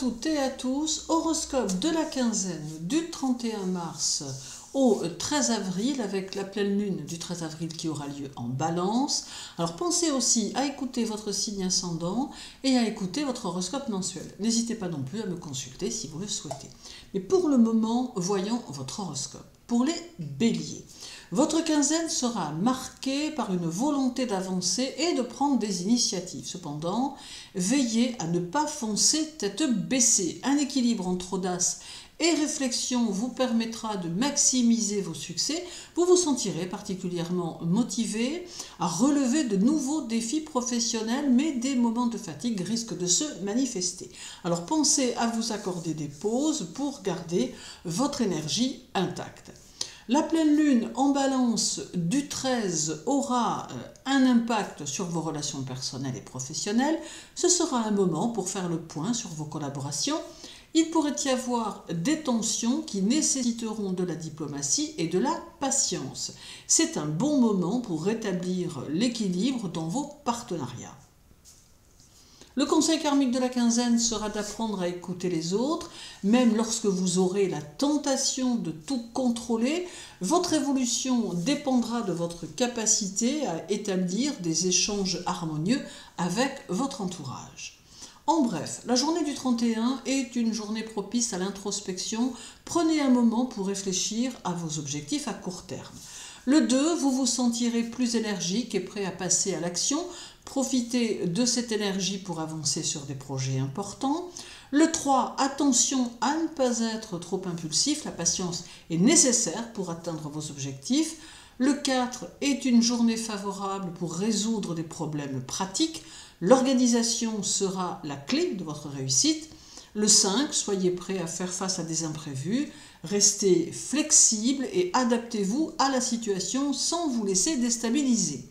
toutes et à tous, horoscope de la quinzaine du 31 mars au 13 avril avec la pleine lune du 13 avril qui aura lieu en Balance. Alors pensez aussi à écouter votre signe ascendant et à écouter votre horoscope mensuel. N'hésitez pas non plus à me consulter si vous le souhaitez. Mais pour le moment, voyons votre horoscope. Pour les béliers, votre quinzaine sera marquée par une volonté d'avancer et de prendre des initiatives. Cependant, veillez à ne pas foncer tête baissée. Un équilibre entre audace et réflexion vous permettra de maximiser vos succès. Vous vous sentirez particulièrement motivé à relever de nouveaux défis professionnels, mais des moments de fatigue risquent de se manifester. Alors pensez à vous accorder des pauses pour garder votre énergie intacte. La pleine lune en Balance du 13 aura un impact sur vos relations personnelles et professionnelles. Ce sera un moment pour faire le point sur vos collaborations. Il pourrait y avoir des tensions qui nécessiteront de la diplomatie et de la patience. C'est un bon moment pour rétablir l'équilibre dans vos partenariats. Le conseil karmique de la quinzaine sera d'apprendre à écouter les autres, même lorsque vous aurez la tentation de tout contrôler. Votre évolution dépendra de votre capacité à établir des échanges harmonieux avec votre entourage. En bref, la journée du 31 est une journée propice à l'introspection. Prenez un moment pour réfléchir à vos objectifs à court terme. Le 2, vous vous sentirez plus énergique et prêt à passer à l'action. Profitez de cette énergie pour avancer sur des projets importants. Le 3, attention à ne pas être trop impulsif. La patience est nécessaire pour atteindre vos objectifs. Le 4 est une journée favorable pour résoudre des problèmes pratiques. L'organisation sera la clé de votre réussite. Le 5, soyez prêt à faire face à des imprévus. Restez flexible et adaptez-vous à la situation sans vous laisser déstabiliser.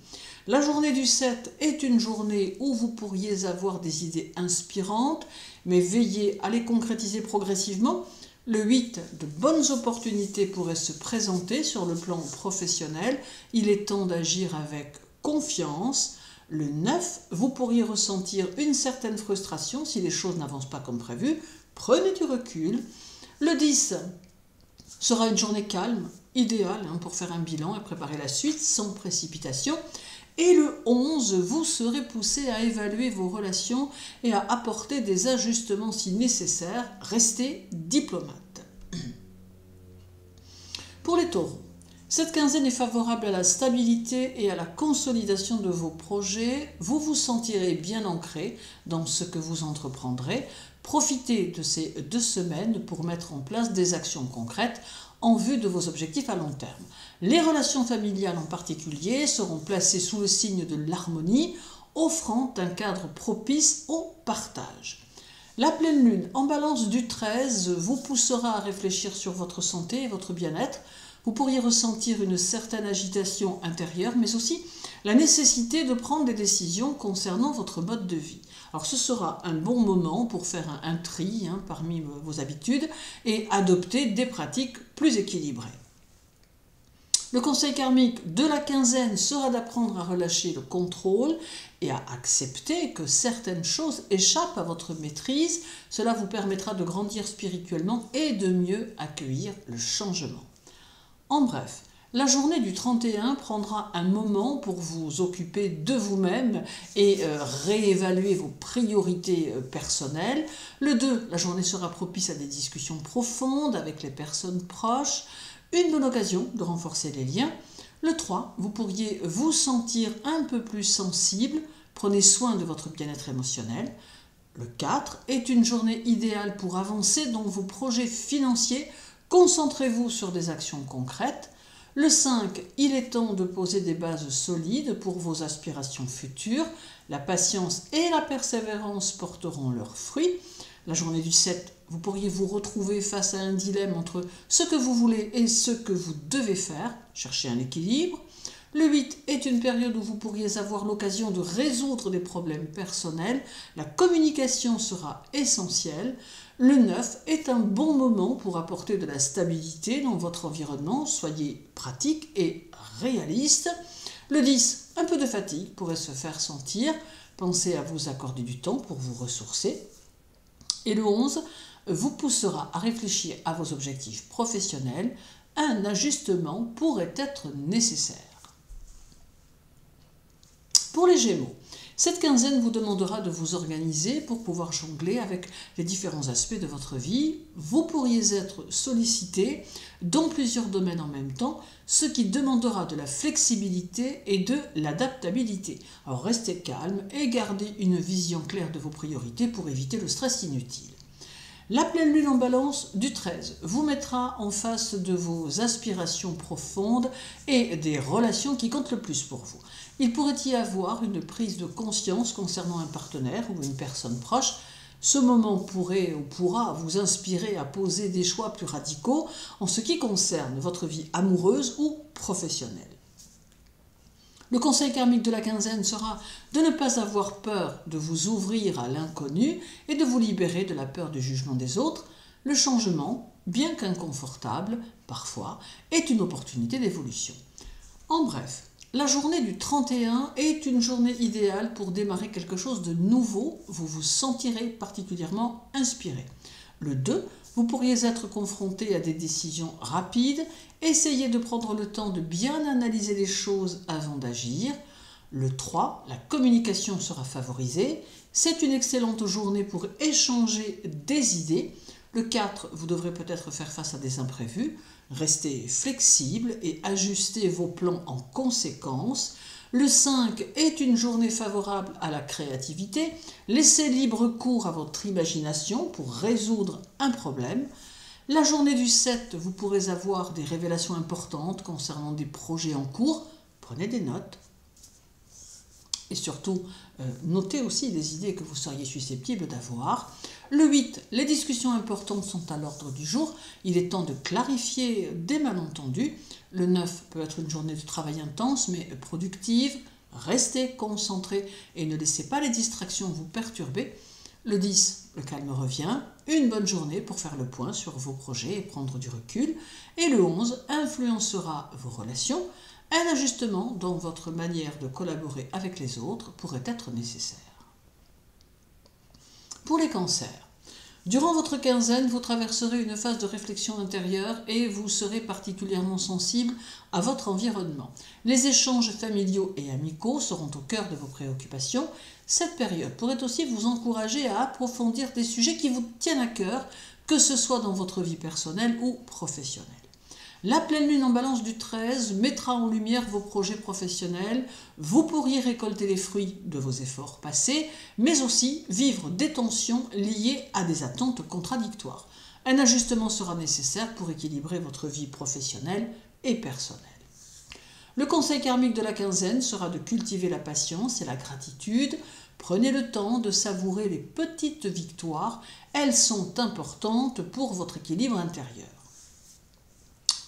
La journée du 7 est une journée où vous pourriez avoir des idées inspirantes, mais veillez à les concrétiser progressivement. Le 8, de bonnes opportunités pourraient se présenter sur le plan professionnel. Il est temps d'agir avec confiance. Le 9, vous pourriez ressentir une certaine frustration si les choses n'avancent pas comme prévu. Prenez du recul. Le 10 sera une journée calme, idéale pour faire un bilan et préparer la suite sans précipitation. Et le 11, vous serez poussé à évaluer vos relations et à apporter des ajustements si nécessaire. Restez diplomate. Pour les taureaux, cette quinzaine est favorable à la stabilité et à la consolidation de vos projets. Vous vous sentirez bien ancré dans ce que vous entreprendrez. Profitez de ces 2 semaines pour mettre en place des actions concrètes en vue de vos objectifs à long terme. Les relations familiales en particulier seront placées sous le signe de l'harmonie, offrant un cadre propice au partage. La pleine lune en Balance du 13 vous poussera à réfléchir sur votre santé et votre bien-être. Vous pourriez ressentir une certaine agitation intérieure, mais aussi la nécessité de prendre des décisions concernant votre mode de vie. Alors ce sera un bon moment pour faire un tri parmi vos habitudes et adopter des pratiques plus équilibrées. Le conseil karmique de la quinzaine sera d'apprendre à relâcher le contrôle et à accepter que certaines choses échappent à votre maîtrise. Cela vous permettra de grandir spirituellement et de mieux accueillir le changement. En bref, la journée du 31 prendra un moment pour vous occuper de vous-même et réévaluer vos priorités personnelles. Le 2, la journée sera propice à des discussions profondes avec les personnes proches. Une bonne occasion de renforcer les liens. Le 3, vous pourriez vous sentir un peu plus sensible. Prenez soin de votre bien-être émotionnel. Le 4 est une journée idéale pour avancer dans vos projets financiers. Concentrez-vous sur des actions concrètes. Le 5, il est temps de poser des bases solides pour vos aspirations futures. La patience et la persévérance porteront leurs fruits. La journée du 7, vous pourriez vous retrouver face à un dilemme entre ce que vous voulez et ce que vous devez faire. Cherchez un équilibre. Le 8 est une période où vous pourriez avoir l'occasion de résoudre des problèmes personnels. La communication sera essentielle. Le 9 est un bon moment pour apporter de la stabilité dans votre environnement. Soyez pratique et réaliste. Le 10, un peu de fatigue pourrait se faire sentir. Pensez à vous accorder du temps pour vous ressourcer. Et le 11 vous poussera à réfléchir à vos objectifs professionnels. Un ajustement pourrait être nécessaire. Pour les Gémeaux, cette quinzaine vous demandera de vous organiser pour pouvoir jongler avec les différents aspects de votre vie. Vous pourriez être sollicité dans plusieurs domaines en même temps, ce qui demandera de la flexibilité et de l'adaptabilité. Alors restez calme et gardez une vision claire de vos priorités pour éviter le stress inutile. La pleine lune en balance du 13 vous mettra en face de vos aspirations profondes et des relations qui comptent le plus pour vous. Il pourrait y avoir une prise de conscience concernant un partenaire ou une personne proche. Ce moment pourrait ou pourra vous inspirer à poser des choix plus radicaux en ce qui concerne votre vie amoureuse ou professionnelle. Le conseil karmique de la quinzaine sera de ne pas avoir peur de vous ouvrir à l'inconnu et de vous libérer de la peur du jugement des autres. Le changement, bien qu'inconfortable parfois, est une opportunité d'évolution. En bref, la journée du 31 est une journée idéale pour démarrer quelque chose de nouveau. Vous vous sentirez particulièrement inspiré. Le 2, vous pourriez être confronté à des décisions rapides. Essayez de prendre le temps de bien analyser les choses avant d'agir. Le 3, la communication sera favorisée. C'est une excellente journée pour échanger des idées. Le 4, vous devrez peut-être faire face à des imprévus. Restez flexible et ajustez vos plans en conséquence. Le 5 est une journée favorable à la créativité. Laissez libre cours à votre imagination pour résoudre un problème. La journée du 7, vous pourrez avoir des révélations importantes concernant des projets en cours. Prenez des notes. Et surtout, notez aussi des idées que vous seriez susceptible d'avoir. Le 8, les discussions importantes sont à l'ordre du jour. Il est temps de clarifier des malentendus. Le 9 peut être une journée de travail intense mais productive. Restez concentré et ne laissez pas les distractions vous perturber. Le 10, le calme revient. Une bonne journée pour faire le point sur vos projets et prendre du recul. Et le 11 influencera vos relations. Un ajustement dans votre manière de collaborer avec les autres pourrait être nécessaire. Pour les cancers, durant votre quinzaine, vous traverserez une phase de réflexion intérieure et vous serez particulièrement sensible à votre environnement. Les échanges familiaux et amicaux seront au cœur de vos préoccupations. Cette période pourrait aussi vous encourager à approfondir des sujets qui vous tiennent à cœur, que ce soit dans votre vie personnelle ou professionnelle. La pleine lune en balance du 13 mettra en lumière vos projets professionnels. Vous pourriez récolter les fruits de vos efforts passés, mais aussi vivre des tensions liées à des attentes contradictoires. Un ajustement sera nécessaire pour équilibrer votre vie professionnelle et personnelle. Le conseil karmique de la quinzaine sera de cultiver la patience et la gratitude. Prenez le temps de savourer les petites victoires. Elles sont importantes pour votre équilibre intérieur.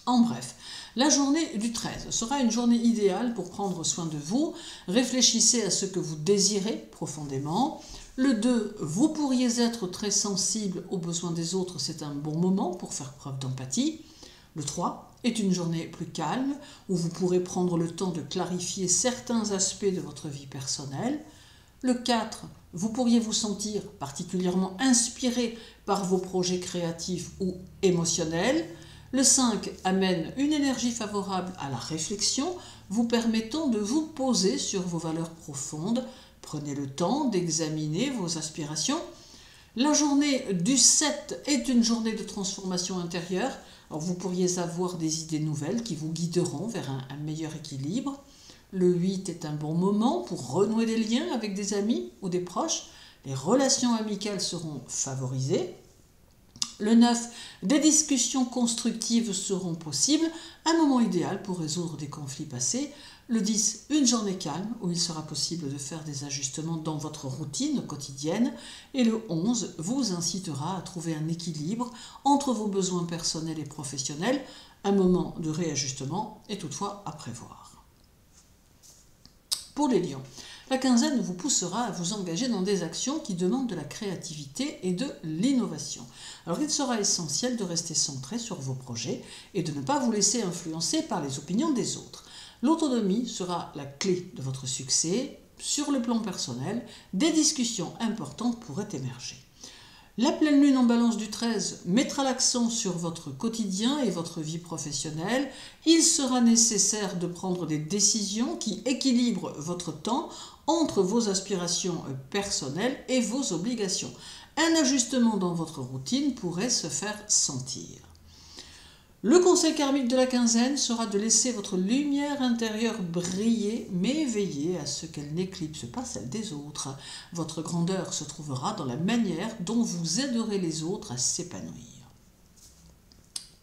En bref, la journée du 13 sera une journée idéale pour prendre soin de vous. Réfléchissez à ce que vous désirez profondément. Le 2, vous pourriez être très sensible aux besoins des autres. C'est un bon moment pour faire preuve d'empathie. Le 3 est une journée plus calme où vous pourrez prendre le temps de clarifier certains aspects de votre vie personnelle. Le 4, vous pourriez vous sentir particulièrement inspiré par vos projets créatifs ou émotionnels. Le 5 amène une énergie favorable à la réflexion, vous permettant de vous poser sur vos valeurs profondes. Prenez le temps d'examiner vos aspirations. La journée du 7 est une journée de transformation intérieure. Alors vous pourriez avoir des idées nouvelles qui vous guideront vers un meilleur équilibre. Le 8 est un bon moment pour renouer des liens avec des amis ou des proches. Les relations amicales seront favorisées. Le 9, des discussions constructives seront possibles, un moment idéal pour résoudre des conflits passés. Le 10, une journée calme où il sera possible de faire des ajustements dans votre routine quotidienne. Et le 11 vous incitera à trouver un équilibre entre vos besoins personnels et professionnels. Un moment de réajustement est toutefois à prévoir. Pour les lions, la quinzaine vous poussera à vous engager dans des actions qui demandent de la créativité et de l'innovation. Alors il sera essentiel de rester centré sur vos projets et de ne pas vous laisser influencer par les opinions des autres. L'autonomie sera la clé de votre succès. Sur le plan personnel, des discussions importantes pourraient émerger. La pleine lune en balance du 13 mettra l'accent sur votre quotidien et votre vie professionnelle. Il sera nécessaire de prendre des décisions qui équilibrent votre temps entre vos aspirations personnelles et vos obligations. Un ajustement dans votre routine pourrait se faire sentir. Le conseil karmique de la quinzaine sera de laisser votre lumière intérieure briller, mais veillez à ce qu'elle n'éclipse pas celle des autres. Votre grandeur se trouvera dans la manière dont vous aiderez les autres à s'épanouir.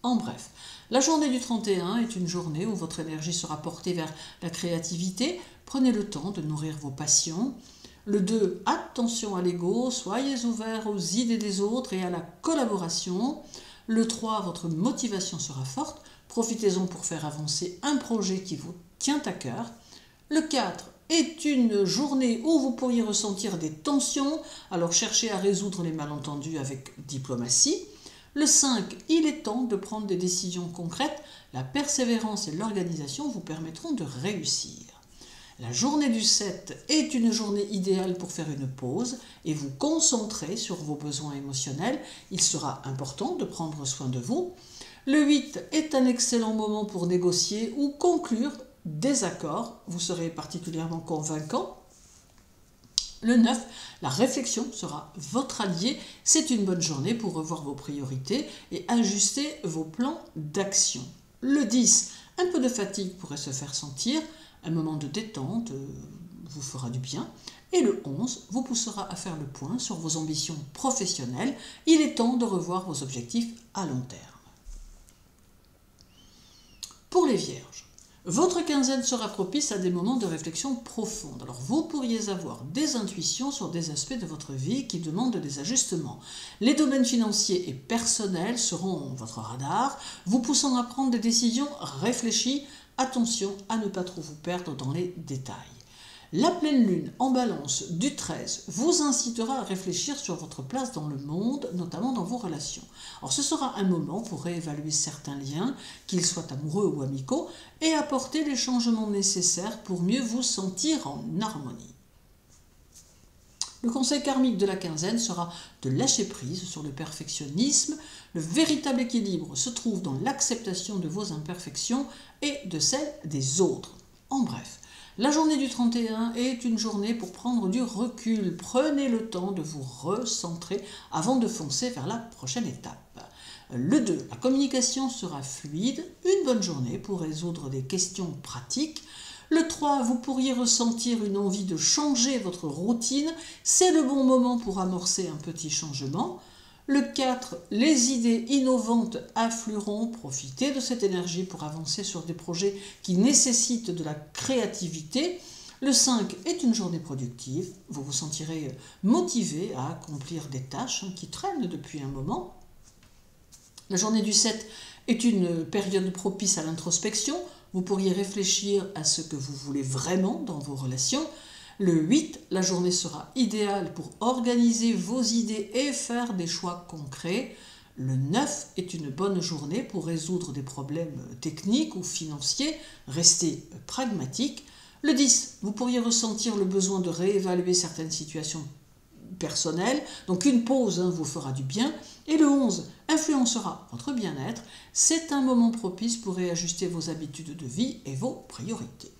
En bref, la journée du 31 est une journée où votre énergie sera portée vers la créativité. Prenez le temps de nourrir vos passions. Le 2, attention à l'ego, soyez ouverts aux idées des autres et à la collaboration. Le 3, votre motivation sera forte, profitez-en pour faire avancer un projet qui vous tient à cœur. Le 4 est une journée où vous pourriez ressentir des tensions, alors cherchez à résoudre les malentendus avec diplomatie. Le 5, il est temps de prendre des décisions concrètes, la persévérance et l'organisation vous permettront de réussir. La journée du 7 est une journée idéale pour faire une pause et vous concentrer sur vos besoins émotionnels. Il sera important de prendre soin de vous. Le 8 est un excellent moment pour négocier ou conclure des accords. Vous serez particulièrement convaincant. Le 9, la réflexion sera votre allié. C'est une bonne journée pour revoir vos priorités et ajuster vos plans d'action. Le 10, un peu de fatigue pourrait se faire sentir. Un moment de détente vous fera du bien. Et le 11 vous poussera à faire le point sur vos ambitions professionnelles. Il est temps de revoir vos objectifs à long terme. Pour les Vierges, votre quinzaine sera propice à des moments de réflexion profonde. Alors vous pourriez avoir des intuitions sur des aspects de votre vie qui demandent des ajustements. Les domaines financiers et personnels seront votre radar, vous poussant à prendre des décisions réfléchies. Attention à ne pas trop vous perdre dans les détails. La pleine lune en balance du 13 vous incitera à réfléchir sur votre place dans le monde, notamment dans vos relations. Alors ce sera un moment pour réévaluer certains liens, qu'ils soient amoureux ou amicaux, et apporter les changements nécessaires pour mieux vous sentir en harmonie. Le conseil karmique de la quinzaine sera de lâcher prise sur le perfectionnisme. Le véritable équilibre se trouve dans l'acceptation de vos imperfections et de celles des autres. En bref, la journée du 31 est une journée pour prendre du recul. Prenez le temps de vous recentrer avant de foncer vers la prochaine étape. Le 2, la communication sera fluide. Une bonne journée pour résoudre des questions pratiques. Le 3, vous pourriez ressentir une envie de changer votre routine. C'est le bon moment pour amorcer un petit changement. Le 4, les idées innovantes afflueront. Profitez de cette énergie pour avancer sur des projets qui nécessitent de la créativité. Le 5 est une journée productive. Vous vous sentirez motivé à accomplir des tâches qui traînent depuis un moment. La journée du 7 est une période propice à l'introspection. Vous pourriez réfléchir à ce que vous voulez vraiment dans vos relations. Le 8, la journée sera idéale pour organiser vos idées et faire des choix concrets. Le 9 est une bonne journée pour résoudre des problèmes techniques ou financiers. Restez pragmatique. Le 10, vous pourriez ressentir le besoin de réévaluer certaines situations personnelles. Donc une pause vous fera du bien. Et le 11 influencera votre bien-être. C'est un moment propice pour réajuster vos habitudes de vie et vos priorités.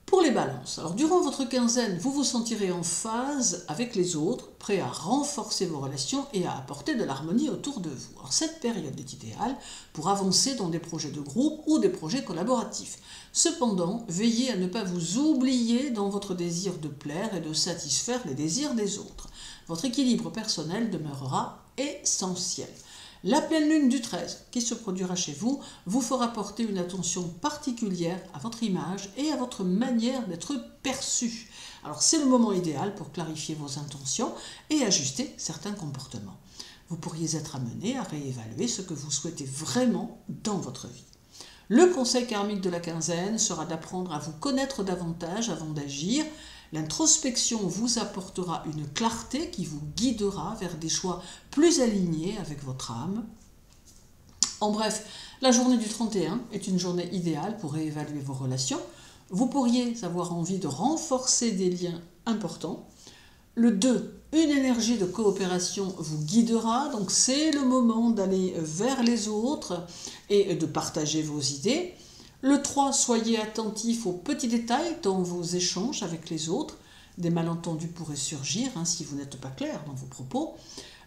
Pour les balances, alors durant votre quinzaine, vous vous sentirez en phase avec les autres, prêt à renforcer vos relations et à apporter de l'harmonie autour de vous. Alors cette période est idéale pour avancer dans des projets de groupe ou des projets collaboratifs. Cependant, veillez à ne pas vous oublier dans votre désir de plaire et de satisfaire les désirs des autres. Votre équilibre personnel demeurera essentiel. La pleine lune du 13 qui se produira chez vous vous fera porter une attention particulière à votre image et à votre manière d'être perçu. Alors c'est le moment idéal pour clarifier vos intentions et ajuster certains comportements. Vous pourriez être amené à réévaluer ce que vous souhaitez vraiment dans votre vie. Le conseil karmique de la quinzaine sera d'apprendre à vous connaître davantage avant d'agir. L'introspection vous apportera une clarté qui vous guidera vers des choix plus alignés avec votre âme. En bref, la journée du 31 est une journée idéale pour réévaluer vos relations. Vous pourriez avoir envie de renforcer des liens importants. Le 2, une énergie de coopération vous guidera, donc c'est le moment d'aller vers les autres et de partager vos idées. Le 3, soyez attentif aux petits détails dans vos échanges avec les autres. Des malentendus pourraient surgir si vous n'êtes pas clair dans vos propos.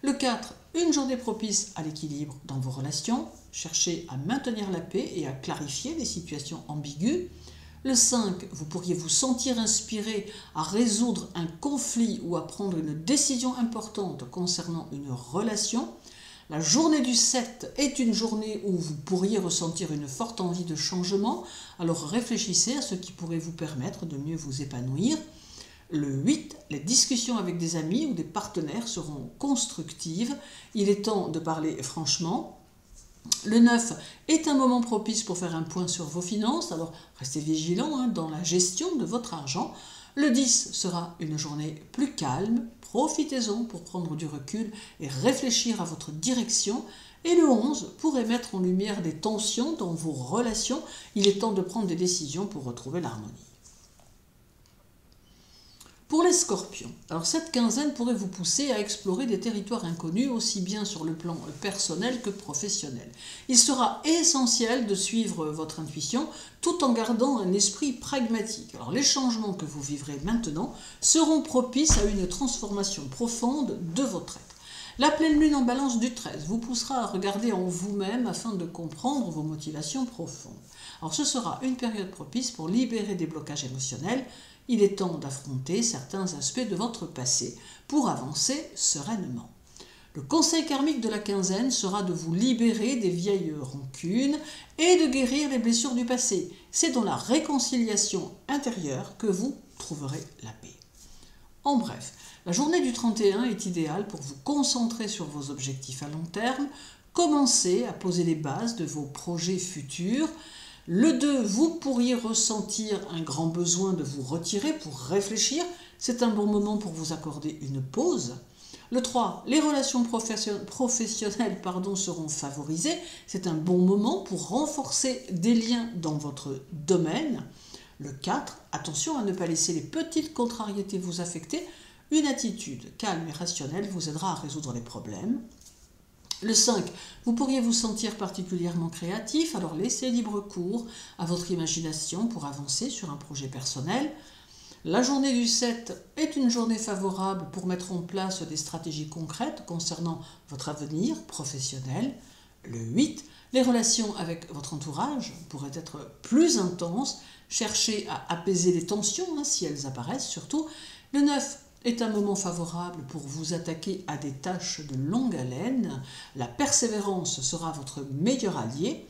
Le 4, une journée propice à l'équilibre dans vos relations. Cherchez à maintenir la paix et à clarifier les situations ambiguës. Le 5, vous pourriez vous sentir inspiré à résoudre un conflit ou à prendre une décision importante concernant une relation. La journée du 7 est une journée où vous pourriez ressentir une forte envie de changement, alors réfléchissez à ce qui pourrait vous permettre de mieux vous épanouir. Le 8, les discussions avec des amis ou des partenaires seront constructives. Il est temps de parler franchement. Le 9 est un moment propice pour faire un point sur vos finances, alors restez vigilants dans la gestion de votre argent. Le 10 sera une journée plus calme, profitez-en pour prendre du recul et réfléchir à votre direction. Et le 11 pourrait mettre en lumière des tensions dans vos relations, il est temps de prendre des décisions pour retrouver l'harmonie. Pour les scorpions, alors cette quinzaine pourrait vous pousser à explorer des territoires inconnus aussi bien sur le plan personnel que professionnel. Il sera essentiel de suivre votre intuition tout en gardant un esprit pragmatique. Alors les changements que vous vivrez maintenant seront propices à une transformation profonde de votre être. La pleine lune en balance du 13 vous poussera à regarder en vous-même afin de comprendre vos motivations profondes. Alors ce sera une période propice pour libérer des blocages émotionnels. Il est temps d'affronter certains aspects de votre passé pour avancer sereinement. Le conseil karmique de la quinzaine sera de vous libérer des vieilles rancunes et de guérir les blessures du passé. C'est dans la réconciliation intérieure que vous trouverez la paix. En bref, la journée du 31 est idéale pour vous concentrer sur vos objectifs à long terme, commencer à poser les bases de vos projets futurs. Le 2, vous pourriez ressentir un grand besoin de vous retirer pour réfléchir. C'est un bon moment pour vous accorder une pause. Le 3, les relations professionnelles seront favorisées. C'est un bon moment pour renforcer des liens dans votre domaine. Le 4, attention à ne pas laisser les petites contrariétés vous affecter. Une attitude calme et rationnelle vous aidera à résoudre les problèmes. Le 5, vous pourriez vous sentir particulièrement créatif, alors laissez libre cours à votre imagination pour avancer sur un projet personnel. La journée du 7 est une journée favorable pour mettre en place des stratégies concrètes concernant votre avenir professionnel. Le 8, les relations avec votre entourage pourraient être plus intenses. Cherchez à apaiser les tensions si elles apparaissent surtout. Le 9 est un moment favorable pour vous attaquer à des tâches de longue haleine. La persévérance sera votre meilleur allié.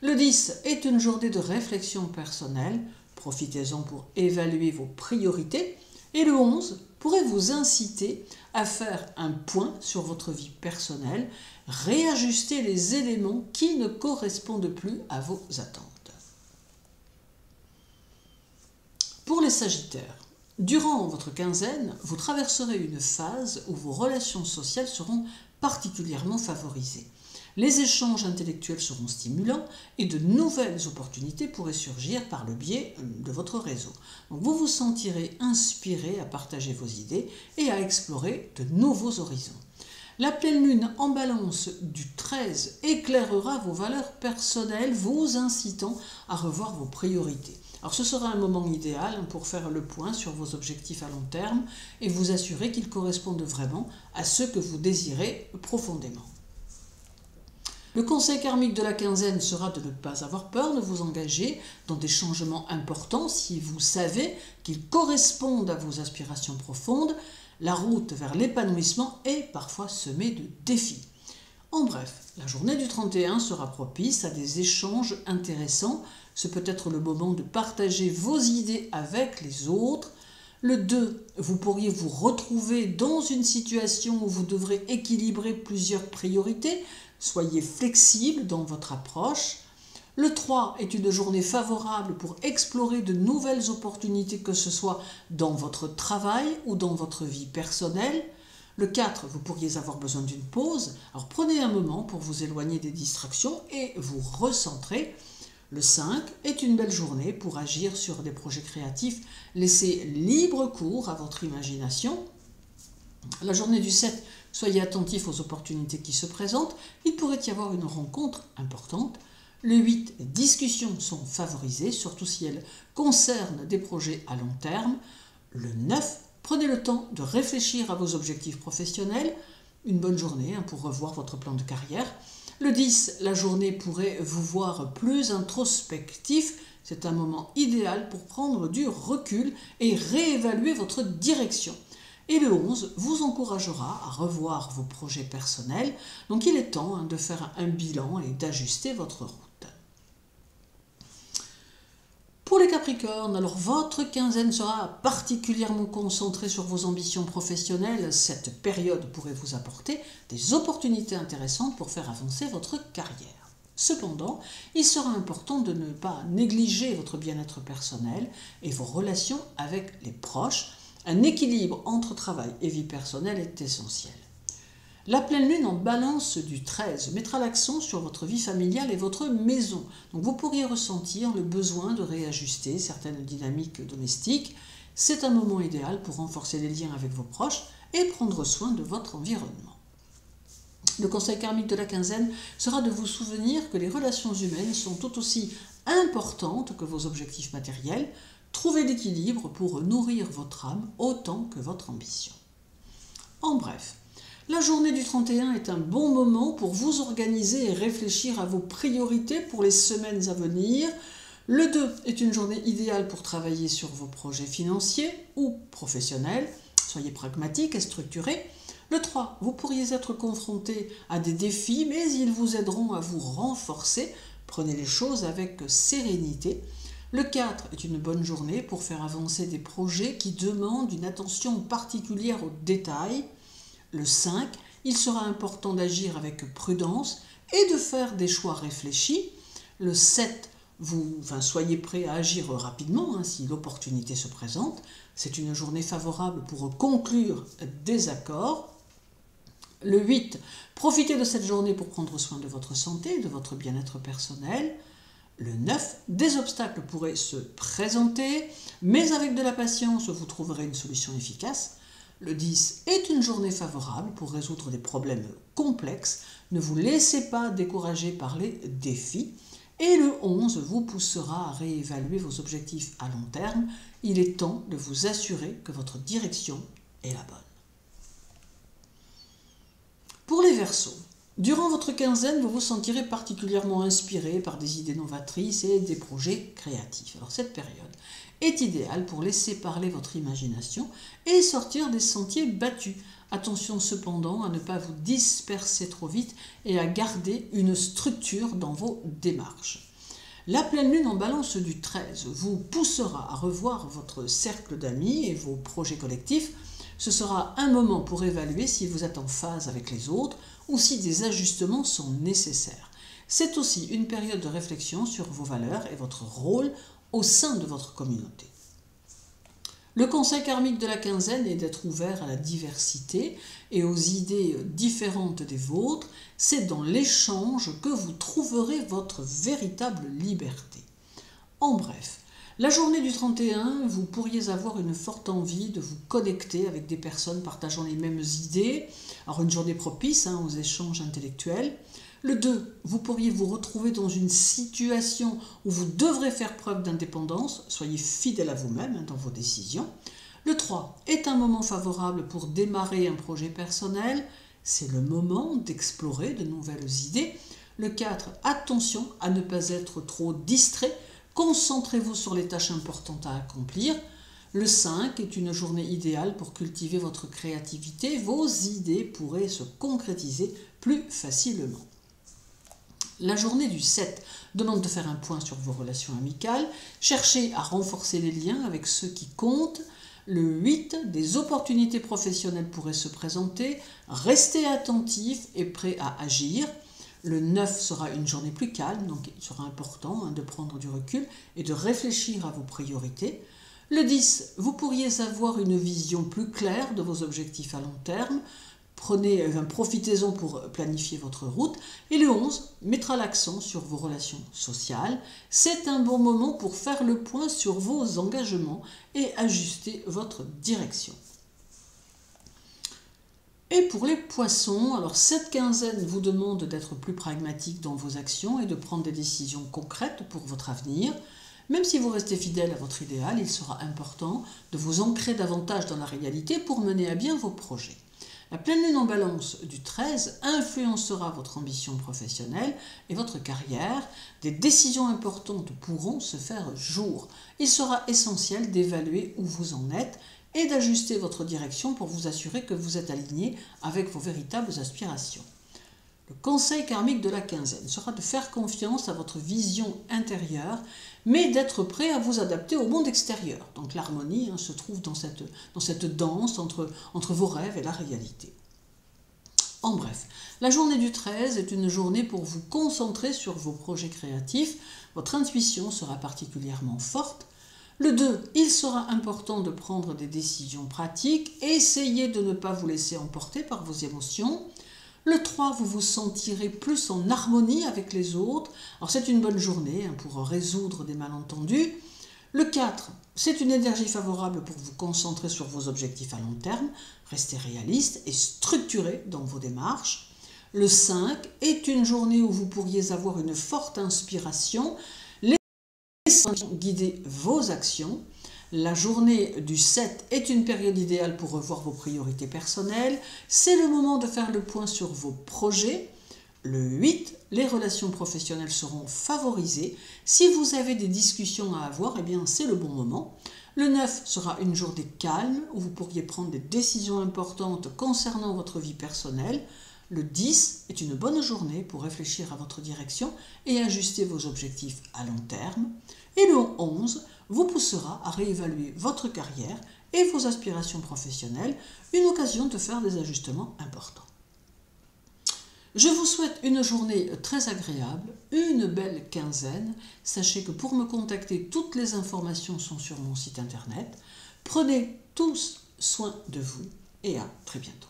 Le 10 est une journée de réflexion personnelle. Profitez-en pour évaluer vos priorités. Et le 11 pourrait vous inciter à faire un point sur votre vie personnelle, réajuster les éléments qui ne correspondent plus à vos attentes. Pour les Sagittaires, durant votre quinzaine, vous traverserez une phase où vos relations sociales seront particulièrement favorisées. Les échanges intellectuels seront stimulants et de nouvelles opportunités pourraient surgir par le biais de votre réseau. Donc vous vous sentirez inspiré à partager vos idées et à explorer de nouveaux horizons. La pleine lune en balance du 13 éclairera vos valeurs personnelles, vous incitant à revoir vos priorités. Alors ce sera un moment idéal pour faire le point sur vos objectifs à long terme et vous assurer qu'ils correspondent vraiment à ce que vous désirez profondément. Le conseil karmique de la quinzaine sera de ne pas avoir peur de vous engager dans des changements importants si vous savez qu'ils correspondent à vos aspirations profondes. La route vers l'épanouissement est parfois semée de défis. En bref, la journée du 31 sera propice à des échanges intéressants. Ce peut être le moment de partager vos idées avec les autres. Le 2, vous pourriez vous retrouver dans une situation où vous devrez équilibrer plusieurs priorités. Soyez flexible dans votre approche. Le 3 est une journée favorable pour explorer de nouvelles opportunités, que ce soit dans votre travail ou dans votre vie personnelle. Le 4, vous pourriez avoir besoin d'une pause. Alors prenez un moment pour vous éloigner des distractions et vous recentrer. Le 5 est une belle journée pour agir sur des projets créatifs. Laissez libre cours à votre imagination. La journée du 7, soyez attentifs aux opportunités qui se présentent. Il pourrait y avoir une rencontre importante. Le 8, les discussions sont favorisées, surtout si elles concernent des projets à long terme. Le 9, prenez le temps de réfléchir à vos objectifs professionnels. Une bonne journée pour revoir votre plan de carrière. Le 10, la journée pourrait vous voir plus introspectif. C'est un moment idéal pour prendre du recul et réévaluer votre direction. Et le 11 vous encouragera à revoir vos projets personnels. Donc il est temps de faire un bilan et d'ajuster votre route. Pour les Capricornes, alors votre quinzaine sera particulièrement concentrée sur vos ambitions professionnelles. Cette période pourrait vous apporter des opportunités intéressantes pour faire avancer votre carrière. Cependant, il sera important de ne pas négliger votre bien-être personnel et vos relations avec les proches. Un équilibre entre travail et vie personnelle est essentiel. La pleine lune en balance du 13 mettra l'accent sur votre vie familiale et votre maison. Donc vous pourriez ressentir le besoin de réajuster certaines dynamiques domestiques. C'est un moment idéal pour renforcer les liens avec vos proches et prendre soin de votre environnement. Le conseil karmique de la quinzaine sera de vous souvenir que les relations humaines sont tout aussi importantes que vos objectifs matériels. Trouvez l'équilibre pour nourrir votre âme autant que votre ambition. En bref, la journée du 31 est un bon moment pour vous organiser et réfléchir à vos priorités pour les semaines à venir. Le 2 est une journée idéale pour travailler sur vos projets financiers ou professionnels. Soyez pragmatique et structuré. Le 3, vous pourriez être confronté à des défis, mais ils vous aideront à vous renforcer. Prenez les choses avec sérénité. Le 4 est une bonne journée pour faire avancer des projets qui demandent une attention particulière aux détails. Le 5, il sera important d'agir avec prudence et de faire des choix réfléchis. Le 7, soyez prêt à agir rapidement si l'opportunité se présente. C'est une journée favorable pour conclure des accords. Le 8, profitez de cette journée pour prendre soin de votre santé et de votre bien-être personnel. Le 9, des obstacles pourraient se présenter, mais avec de la patience, vous trouverez une solution efficace. Le 10 est une journée favorable pour résoudre des problèmes complexes. Ne vous laissez pas décourager par les défis. Et le 11 vous poussera à réévaluer vos objectifs à long terme. Il est temps de vous assurer que votre direction est la bonne. Pour les Verseaux, durant votre quinzaine, vous vous sentirez particulièrement inspiré par des idées novatrices et des projets créatifs. Alors cette période est idéale pour laisser parler votre imagination et sortir des sentiers battus. Attention cependant à ne pas vous disperser trop vite et à garder une structure dans vos démarches. La pleine lune en balance du 13 vous poussera à revoir votre cercle d'amis et vos projets collectifs. Ce sera un moment pour évaluer si vous êtes en phase avec les autres ou si des ajustements sont nécessaires. C'est aussi une période de réflexion sur vos valeurs et votre rôle au sein de votre communauté. Le conseil karmique de la quinzaine est d'être ouvert à la diversité et aux idées différentes des vôtres. C'est dans l'échange que vous trouverez votre véritable liberté. En bref, la journée du 31, vous pourriez avoir une forte envie de vous connecter avec des personnes partageant les mêmes idées. Alors une journée propice aux échanges intellectuels. Le 2, vous pourriez vous retrouver dans une situation où vous devrez faire preuve d'indépendance. Soyez fidèle à vous-même dans vos décisions. Le 3 est un moment favorable pour démarrer un projet personnel. C'est le moment d'explorer de nouvelles idées. Le 4, attention à ne pas être trop distrait. Concentrez-vous sur les tâches importantes à accomplir. Le 5 est une journée idéale pour cultiver votre créativité. Vos idées pourraient se concrétiser plus facilement. La journée du 7 demande de faire un point sur vos relations amicales. Cherchez à renforcer les liens avec ceux qui comptent. Le 8, des opportunités professionnelles pourraient se présenter. Restez attentif et prêt à agir. Le 9 sera une journée plus calme, donc il sera important de prendre du recul et de réfléchir à vos priorités. Le 10, vous pourriez avoir une vision plus claire de vos objectifs à long terme. Profitez-en pour planifier votre route. Et le 11 mettra l'accent sur vos relations sociales. C'est un bon moment pour faire le point sur vos engagements et ajuster votre direction. Et pour les poissons, alors cette quinzaine vous demande d'être plus pragmatique dans vos actions et de prendre des décisions concrètes pour votre avenir. Même si vous restez fidèle à votre idéal, il sera important de vous ancrer davantage dans la réalité pour mener à bien vos projets. La pleine lune en balance du 13 influencera votre ambition professionnelle et votre carrière. Des décisions importantes pourront se faire jour. Il sera essentiel d'évaluer où vous en êtes et d'ajuster votre direction pour vous assurer que vous êtes aligné avec vos véritables aspirations. Le conseil karmique de la quinzaine sera de faire confiance à votre vision intérieure, mais d'être prêt à vous adapter au monde extérieur. Donc l'harmonie se trouve dans cette danse entre vos rêves et la réalité. En bref, la journée du 13 est une journée pour vous concentrer sur vos projets créatifs. Votre intuition sera particulièrement forte. Le 2, il sera important de prendre des décisions pratiques. Essayez de ne pas vous laisser emporter par vos émotions. Le 3, vous vous sentirez plus en harmonie avec les autres. Alors c'est une bonne journée pour résoudre des malentendus. Le 4, c'est une énergie favorable pour vous concentrer sur vos objectifs à long terme. Restez réaliste et structuré dans vos démarches. Le 5 est une journée où vous pourriez avoir une forte inspiration. Laissez guider vos actions. La journée du 7 est une période idéale pour revoir vos priorités personnelles. C'est le moment de faire le point sur vos projets. Le 8, les relations professionnelles seront favorisées. Si vous avez des discussions à avoir, eh bien c'est le bon moment. Le 9 sera une journée calme où vous pourriez prendre des décisions importantes concernant votre vie personnelle. Le 10 est une bonne journée pour réfléchir à votre direction et ajuster vos objectifs à long terme. Et le 11 vous poussera à réévaluer votre carrière et vos aspirations professionnelles, une occasion de faire des ajustements importants. Je vous souhaite une journée très agréable, une belle quinzaine. Sachez que pour me contacter, toutes les informations sont sur mon site internet. Prenez tous soin de vous et à très bientôt.